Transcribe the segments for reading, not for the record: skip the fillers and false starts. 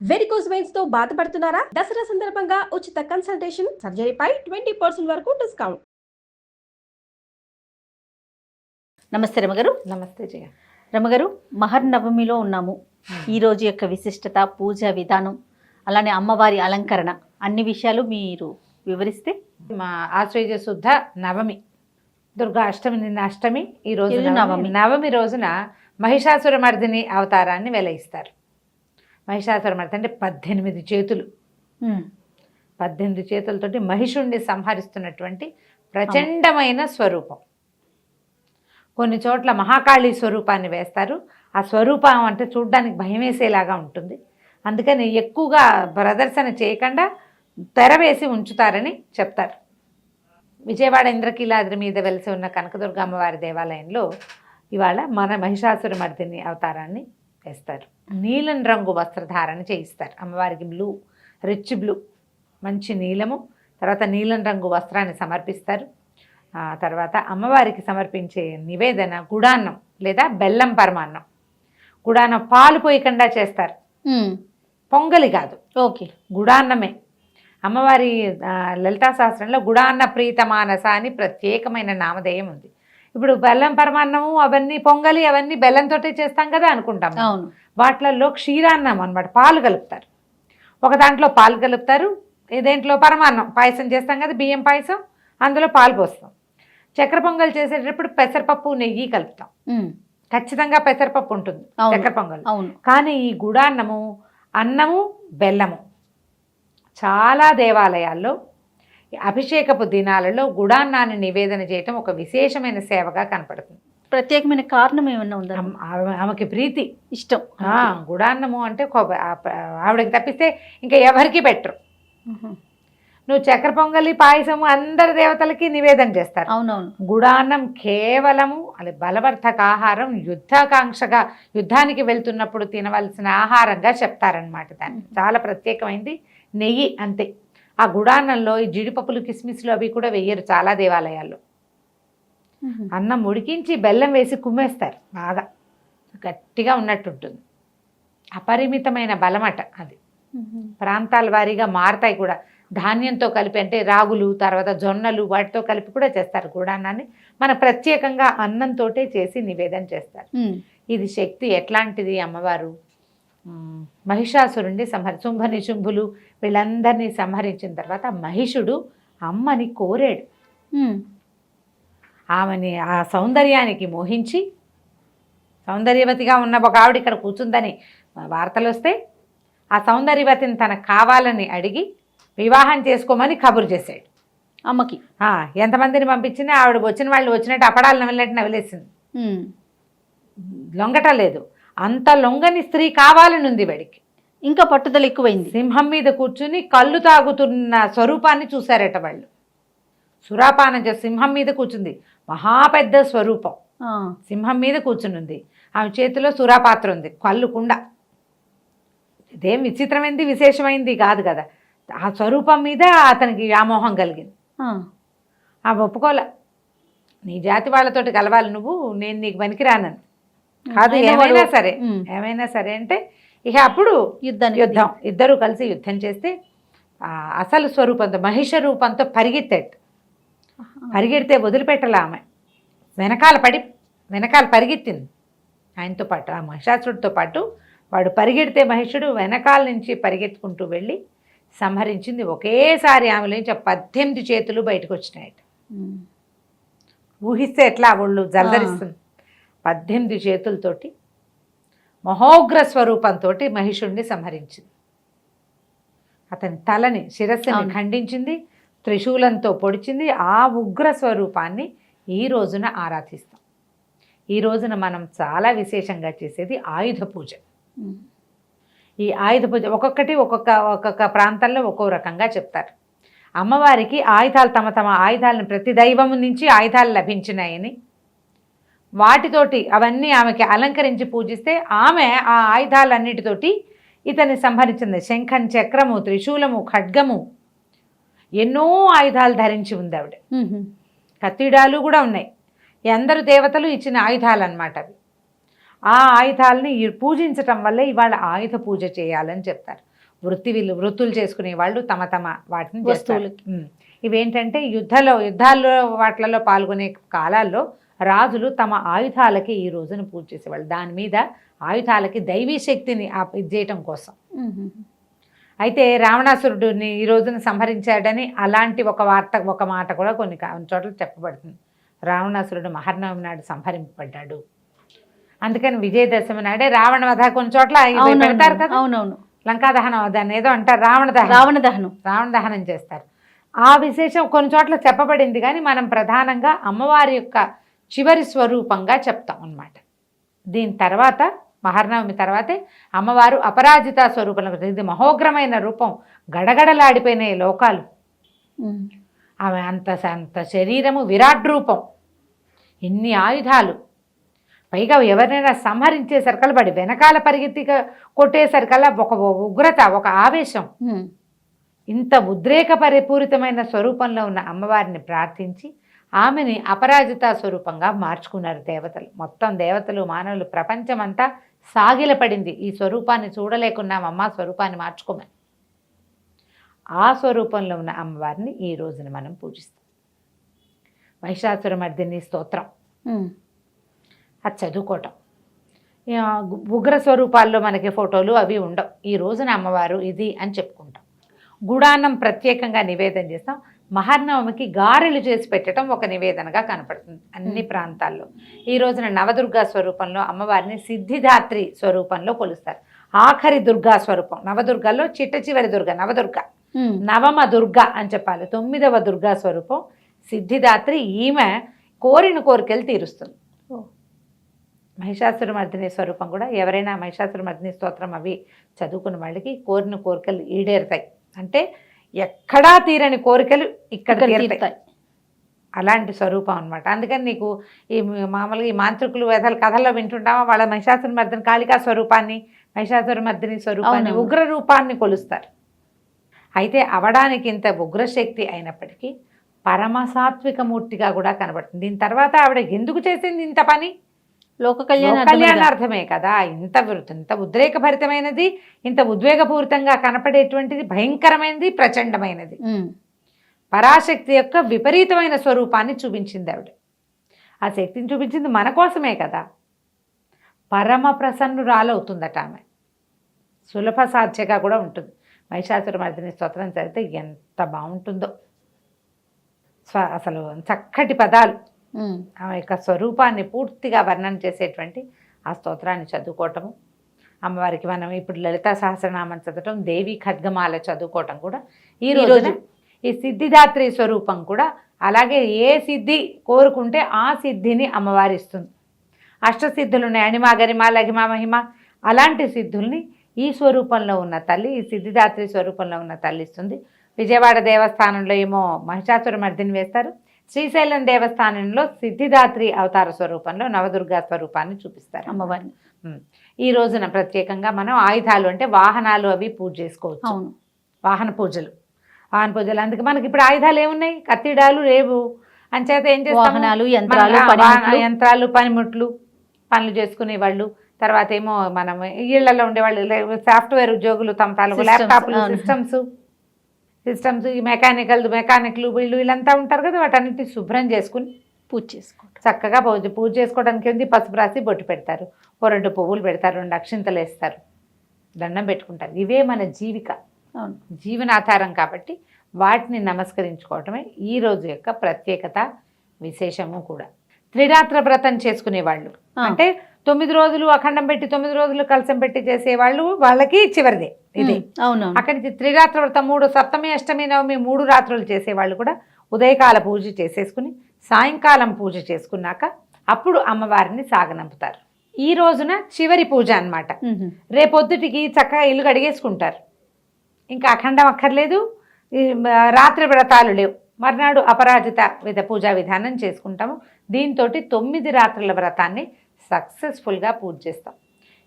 Varicose veins తో బాధపడుతున్నారా? దసరా సందర్భంగా ఉచిత కన్సల్టేషన్, సర్జరీపై 20% వరకు డిస్కౌంట్. నమస్తే రమగారు. నమస్తే జయ. రమగారు, మహర్నవమిలో ఉన్నాము. ఈ రోజు యొక్క విశిష్టత, పూజ విధానం, అలానే అమ్మవారి అలంకరణ, అన్ని విషయాలు మీరు వివరిస్తే. మా ఆశ్వయుజ శుద్ధ నవమి, దుర్గా అష్టమి, నిన్న అష్టమి, ఈ రోజు ఈరోజు నవమి. నవమి రోజున మహిషాసురమర్దిని అవతారాన్ని వెలయిస్తారు. మహిషాసురమర్ది అంటే 18 చేతులు, 18 చేతులతోటి మహిషుణ్ణి సంహరిస్తున్నటువంటి ప్రచండమైన స్వరూపం. కొన్ని చోట్ల మహాకాళి స్వరూపాన్ని వేస్తారు. ఆ స్వరూపం అంటే చూడ్డానికి భయం వేసేలాగా ఉంటుంది. అందుకని ఎక్కువగా ప్రదర్శన చేయకుండా తెర వేసి ఉంచుతారని చెప్తారు. విజయవాడ ఇంద్రకీలాద్రి మీద వెలిసి ఉన్న కనకదుర్గ అమ్మవారి దేవాలయంలో ఇవాళ మన మహిషాసురమర్దిని అవతారాన్ని వేస్తారు. నీలం రంగు వస్త్రధారణ చేయిస్తారు అమ్మవారికి. బ్లూ, రిచ్ బ్లూ, మంచి నీలము, తర్వాత నీలం రంగు వస్త్రాన్ని సమర్పిస్తారు. తర్వాత అమ్మవారికి సమర్పించే నివేదన గుడాన్నం లేదా బెల్లం పరమాన్నం. గుడాన్నం పాలు పోయకుండా చేస్తారు, పొంగలి కాదు. ఓకే, గుడాన్నమే. అమ్మవారి లలితా శాస్త్రంలో గుడాన్న ప్రీత మానస అని ప్రత్యేకమైన నామధేయం ఉంది. ఇప్పుడు బెల్లం పరమాన్నము అవన్నీ పొంగలి అవన్నీ బెల్లంతోటే చేస్తాం కదా అనుకుంటాం. అవును. వాటిలలో క్షీరాన్నం అనమాట, పాలు కలుపుతారు. ఒక దాంట్లో పాలు కలుపుతారు, దేంట్లో పరమాన్నం పాయసం చేస్తాం కదా, బియ్యం పాయసం, అందులో పాలు పోస్తాం. చక్కెర పొంగల్ చేసేటప్పుడు పెసరపప్పు, నెయ్యి కలుపుతాం. ఖచ్చితంగా పెసరపప్పు ఉంటుంది చక్కెర పొంగల్. కానీ ఈ గుడాన్నము, అన్నము, బెల్లము చాలా దేవాలయాల్లో అభిషేకపు దినాలలో గుడాన్నాన్ని నివేదన చేయటం ఒక విశేషమైన సేవగా కనపడుతుంది. ప్రత్యేకమైన కారణం ఏమన్నా ఉందా? ఆమెకి ప్రీతి, ఇష్టం. గుడాన్నము అంటే ఆవిడకి తప్పిస్తే ఇంకా ఎవరికి పెట్టరు. నువ్వు చక్కెర పొంగలి, పాయసము అందరి దేవతలకి నివేదన చేస్తారు. అవునవును. గుడాన్నం కేవలము అది బలవర్ధక ఆహారం, యుద్ధాకాంక్షగా యుద్ధానికి వెళ్తున్నప్పుడు తినవలసిన ఆహారంగా చెప్తారనమాట. దాన్ని చాలా ప్రత్యేకమైంది. నెయ్యి అంతే. ఆ గుడాన్నంలో ఈ జీడిపప్పులు, కిస్మిస్లు అవి కూడా వెయ్యరు చాలా దేవాలయాల్లో. అన్నం ఉడికించి బెల్లం వేసి కుమ్మేస్తారు, బాగా గట్టిగా ఉన్నట్టుంటుంది. అపరిమితమైన బలమట అది. ప్రాంతాల వారీగా మారతాయి కూడా. ధాన్యంతో కలిపి అంటే రాగులు, తర్వాత జొన్నలు, వాటితో కలిపి కూడా చేస్తారు గుడాన్నాన్ని. మన ప్రత్యేకంగా అన్నంతో చేసి నివేదన చేస్తారు. ఇది శక్తి ఎట్లాంటిది? అమ్మవారు మహిషాసురుణ్ణి శుంభ నిశుంభులు వీళ్ళందరినీ సంహరించిన తర్వాత మహిషుడు అమ్మని కోరాడు. ఆమెని ఆ సౌందర్యానికి మోహించి, సౌందర్యవతిగా ఉన్న ఒక ఆవిడ ఇక్కడ కూర్చుందని వార్తలు వస్తే ఆ సౌందర్యవతిని తనకు కావాలని అడిగి వివాహం చేసుకోమని కబురు చేశాడు అమ్మకి. ఎంతమందిని పంపించినా ఆవిడ వచ్చిన వాళ్ళు వచ్చినట్టు అపడాలు నవ్వినట్టు నవ్విలేసింది. లొంగట లేదు. అంత లొంగని స్త్రీ కావాలని ఉంది వాడికి. ఇంకా పట్టుదల ఎక్కువైంది. సింహం మీద కూర్చుని కళ్ళు తాగుతున్న స్వరూపాన్ని చూశారట వాళ్ళు. సురాపానం చేసి సింహం మీద కూర్చుంది. మహాపెద్ద స్వరూపం, సింహం మీద కూర్చునుంది. ఆమె చేతిలో సురాపాత్ర ఉంది, కళ్ళు కుండ. ఇదేం విచిత్రమైంది, విశేషమైంది కాదు కదా. ఆ స్వరూపం మీద అతనికి వ్యామోహం కలిగింది. ఆ ఒప్పుకోలే. నీ జాతి వాళ్ళతోటి కలవాలి నువ్వు, నేను నీకు పనికిరానని కాదు. ఏమైనా సరే అంటే ఇక అప్పుడు యుద్ధం. ఇద్దరు కలిసి యుద్ధం చేస్తే అసలు స్వరూపంతో, మహిష రూపంతో పరిగెత్తాడు. పరిగెడితే వదిలిపెట్టలే ఆమె. వెనకాల పరిగెత్తింది ఆయనతో పాటు, ఆ మహిషాసుడితో పాటు. వాడు పరిగెడితే మహిషుడు వెనకాల నుంచి పరిగెత్తుకుంటూ వెళ్ళి సంహరించింది. ఒకేసారి ఆమె నుంచి 18 చేతులు బయటకు వచ్చినాయట. ఊహిస్తే ఎట్లా ఒళ్ళు జలధరిస్తుంది. 18 చేతులతోటి మహోగ్ర స్వరూపంతో మహిషుణ్ణి సంహరించింది. అతని తలని, శిరస్సుని ఖండించింది, త్రిశూలంతో పొడిచింది. ఆ ఉగ్ర స్వరూపాన్ని ఈ రోజున ఆరాధిస్తాం. ఈ రోజున మనం చాలా విశేషంగా చేసేది ఆయుధ పూజ. ఈ ఆయుధ పూజ ఒక్కొక్క ప్రాంతంలో ఒక్కో రకంగా చెప్తారు. అమ్మవారికి ఆయుధాలు, తమ ఆయుధాలను, ప్రతి దైవం నుంచి ఆయుధాలు లభించినాయని, వాటితోటి అవన్నీ ఆమెకి అలంకరించి పూజిస్తే ఆమె ఆ ఆయుధాలన్నిటితోటి ఇతన్ని సంహరించింది. శంఖం, చక్రము, త్రిశూలము, ఖడ్గము, ఎన్నో ఆయుధాలు ధరించి ఉంది ఆవిడ. కత్తిడాలు కూడా ఉన్నాయి. అందరు దేవతలు ఇచ్చిన ఆయుధాలు అన్నమాట అవి. ఆ ఆయుధాలని పూజించటం వల్ల ఇవాళ ఆయుధ పూజ చేయాలని చెప్తారు. వృత్తులు చేసుకునే వాళ్ళు తమ వాటిని చేస్తారు. వస్తువులకి. ఇవేంటంటే యుద్ధాల్లో వాటిలలో పాల్గొనే కాలాల్లో రాజులు తమ ఆయుధాలకి ఈ రోజున పూజ చేసేవాళ్ళు. దాని మీద ఆయుధాలకి దైవీ శక్తిని ఇది చేయటం కోసం. అయితే రావణాసురుడిని ఈ రోజున సంహరించాడని అలాంటి ఒక మాట కూడా కొన్ని చోట్ల చెప్పబడుతుంది. రావణాసురుడు మహర్నవమి నాడు సంహరింపబడ్డాడు. అందుకని విజయదశమి నాడే రావణ వధ కొన్ని చోట్ల పెడతారు కదా. అవునవును. లంకా దహనం దాన్ని ఏదో అంటారు, రావణ దహనం చేస్తారు. ఆ విశేషం కొన్ని చోట్ల చెప్పబడింది, కానీ మనం ప్రధానంగా అమ్మవారి యొక్క చివరి స్వరూపంగా చెప్తాం అన్నమాట. దీని తర్వాత మహర్నవమి తర్వాతే అమ్మవారు అపరాజిత స్వరూపంలో, ఇది మహోగ్రమైన రూపం, గడగడలాడిపోయినాయి లోకాలు. ఆమె అంత శరీరము విరాట్ రూపం, ఇన్ని ఆయుధాలు, పైగా ఎవరినైనా సంహరించేసరికల్లా పడి వెనకాల పరిగెత్తిగా కొట్టేసరికల్లా ఒక ఉగ్రత, ఒక ఆవేశం. ఇంత ఉద్రేక పరిపూరితమైన స్వరూపంలో ఉన్న అమ్మవారిని ప్రార్థించి ఆమెని అపరాజిత స్వరూపంగా మార్చుకున్నారు దేవతలు. మొత్తం దేవతలు, మానవులు, ప్రపంచమంతా సాగిలపడింది. ఈ స్వరూపాన్ని చూడలేకున్నామమ్మా, స్వరూపాన్ని మార్చుకోమని. ఆ స్వరూపంలో ఉన్న అమ్మవారిని ఈ రోజున మనం పూజిస్తాం. మహిషాసురమర్దిని స్తోత్రం అది చదువుకోవటం. ఉగ్ర స్వరూపాల్లో మనకి ఫోటోలు అవి ఉండవు. ఈ రోజున అమ్మవారు ఇది అని చెప్పుకుంటాం. గుడాన్నం ప్రత్యేకంగా నివేదన చేస్తాం. మహర్నవమికి గారెలు చేసి పెట్టడం ఒక నివేదనగా కనపడుతుంది అన్ని ప్రాంతాల్లో. ఈ రోజున నవదుర్గా స్వరూపంలో అమ్మవారిని సిద్ధిదాత్రి స్వరూపంలో కొలుస్తారు. ఆఖరి దుర్గా స్వరూపం నవదుర్గల్లో చిట్ట చివరి దుర్గ నవదుర్గ, నవమ దుర్గ అని చెప్పాలి. 9వ దుర్గా స్వరూపం సిద్ధిదాత్రి. ఈమె కోరిన కోరికలు తీరుస్తుంది. మహిషాసురమర్దిని స్వరూపం కూడా ఎవరైనా మహిషాసురమర్దిని స్తోత్రం అవి చదువుకున్న వాళ్ళకి కోరిన కోరికలు ఈడేరుతాయి. అంటే ఎక్కడా తీరని కోరికలు ఇక్కడ తీరుతాయి. అలాంటి స్వరూపం అనమాట. అందుకని నీకు ఈ మామూలుగా ఈ మాంత్రికులు కథల్లో వింటుంటామా, వాళ్ళ మహిషాసురమర్దిని కాళికా స్వరూపాన్ని, మహిషాసురమర్దిని స్వరూపాన్ని, ఉగ్ర రూపాన్ని కొలుస్తారు. అయితే అవడానికి ఇంత ఉగ్రశక్తి అయినప్పటికీ పరమసాత్విక మూర్తిగా కూడా కనబడుతుంది. దీని తర్వాత ఆవిడ ఎందుకు చేసింది ఇంత పని? లోక కళ్యాణార్థమే కదా. ఇంత ఉద్రేకభరితమైనది, ఇంత ఉద్వేగపూరితంగా కనపడేటువంటిది, భయంకరమైనది, ప్రచండమైనది, పరాశక్తి యొక్క విపరీతమైన స్వరూపాన్ని చూపించింది ఆవిడ. ఆ శక్తిని చూపించింది మన కోసమే కదా. పరమ ప్రసన్నురాలవుతుందట ఆమె. సులభ సాధ్యగా కూడా ఉంటుంది. మహిషాసురమర్దిని స్తోత్రం చదివితే ఎంత బాగుంటుందో. అసలు చక్కటి పదాలు, ఆమె యొక్క స్వరూపాన్ని పూర్తిగా వర్ణన చేసేటువంటి ఆ స్తోత్రాన్ని చదువుకోవటము. అమ్మవారికి మనం ఇప్పుడు లలితా సహస్రనామం చదవటం, దేవి ఖడ్గమాల చదువుకోవటం కూడా ఈ రోజు. ఈ సిద్ధిదాత్రి స్వరూపం కూడా అలాగే. ఏ సిద్ధి కోరుకుంటే ఆ సిద్ధిని అమ్మవారి ఇస్తుంది. అష్టసిద్ధులు ఉన్నాయి, అణిమ, గరిమ, లఘిమ, మహిమ. అలాంటి సిద్ధుల్ని ఈ స్వరూపంలో ఉన్న తల్లి, ఈ సిద్ధిదాత్రి స్వరూపంలో ఉన్న తల్లి ఇస్తుంది. విజయవాడ దేవస్థానంలో ఏమో మహిషాసురమర్దిని వేస్తారు. శ్రీశైలం దేవస్థానంలో సిద్ధిదాత్రి అవతార స్వరూపంలో నవదుర్గా స్వరూపాన్ని చూపిస్తారు అమ్మవారిని. ఈ రోజున ప్రత్యేకంగా మనం ఆయుధాలు అంటే వాహనాలు అవి పూజ చేసుకోవచ్చు. వాహన పూజలు. అందుకే మనకి ఇప్పుడు ఆయుధాలు ఏమున్నాయి? కత్తిడాలు లేవు. అంచేత ఏం చేస్తాం? యంత్రాలు, పనిముట్లు, పనులు చేసుకునే వాళ్ళు. తర్వాత ఏమో మనం ఇళ్లలో ఉండేవాళ్ళు, సాఫ్ట్వేర్ ఉద్యోగులు తమ తాలూకు ల్యాప్టాప్లు, సిస్టమ్స్, ఈ మెకానిక్లు వీళ్ళంతా ఉంటారు కదా. వాటన్నిటిని శుభ్రం చేసుకుని పూజ చేసుకోండి. చక్కగా పూజ చేసుకోవడానికి ఉంది. పసుపు రాసి బొట్టు పెడతారు, 2 పువ్వులు పెడతారు, 2 అక్షింతలు వేస్తారు, దండం పెట్టుకుంటారు. ఇవే మన జీవనాధారం కాబట్టి వాటిని నమస్కరించుకోవటమే ఈ రోజు యొక్క ప్రత్యేకత, విశేషము కూడా. త్రిరాత్ర వ్రతం చేసుకునేవాళ్ళు అంటే 9 రోజులు అఖండం పెట్టి 9 రోజులు కలసం పెట్టి చేసేవాళ్ళు, వాళ్ళకి చివరిదే ఇదే. అక్కడికి త్రిరాత్ర వ్రతం 3 సప్తమి, అష్టమి, నవమి 3 రాత్రులు చేసేవాళ్ళు కూడా ఉదయకాల పూజ చేసేసుకుని సాయంకాలం పూజ చేసుకున్నాక అప్పుడు అమ్మవారిని సాగనంపుతారు. ఈ రోజున చివరి పూజ అన్నమాట. రేపొద్దుటికి చక్కగా ఇల్లు కడిగేసుకుంటారు. ఇంకా అఖండం అక్కర్లేదు, రాత్రి వ్రతాలు లేవు. మర్నాడు అపరాజిత పూజా విధానం చేసుకుంటాము. దీంతో 9 రాత్రుల వ్రతాన్ని సక్సెస్ఫుల్గా పూజ చేస్తాం.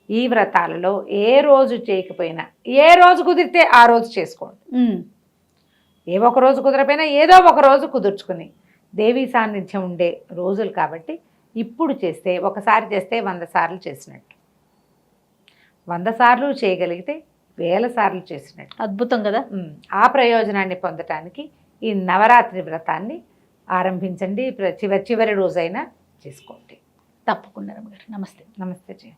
ఈ వ్రతాలలో ఏ రోజు చేయకపోయినా, ఏ రోజు కుదిరితే ఆ రోజు చేసుకోండి. ఏ ఒక రోజు కుదరపోయినా ఏదో ఒక రోజు కుదుర్చుకుని దేవీ సాన్నిధ్యం ఉండే రోజులు కాబట్టి ఇప్పుడు చేస్తే, ఒకసారి చేస్తే 100 సార్లు చేసినట్టు. 100 సార్లు చేయగలిగితే వేల సార్లు చేసినట్టు. అద్భుతం కదా. ఆ ప్రయోజనాన్ని పొందటానికి ఈ నవరాత్రి వ్రతాన్ని ఆరంభించండి. చివరి రోజైనా చేసుకోండి. తప్పకుండా రమ్మగారు. నమస్తే. నమస్తే జయ.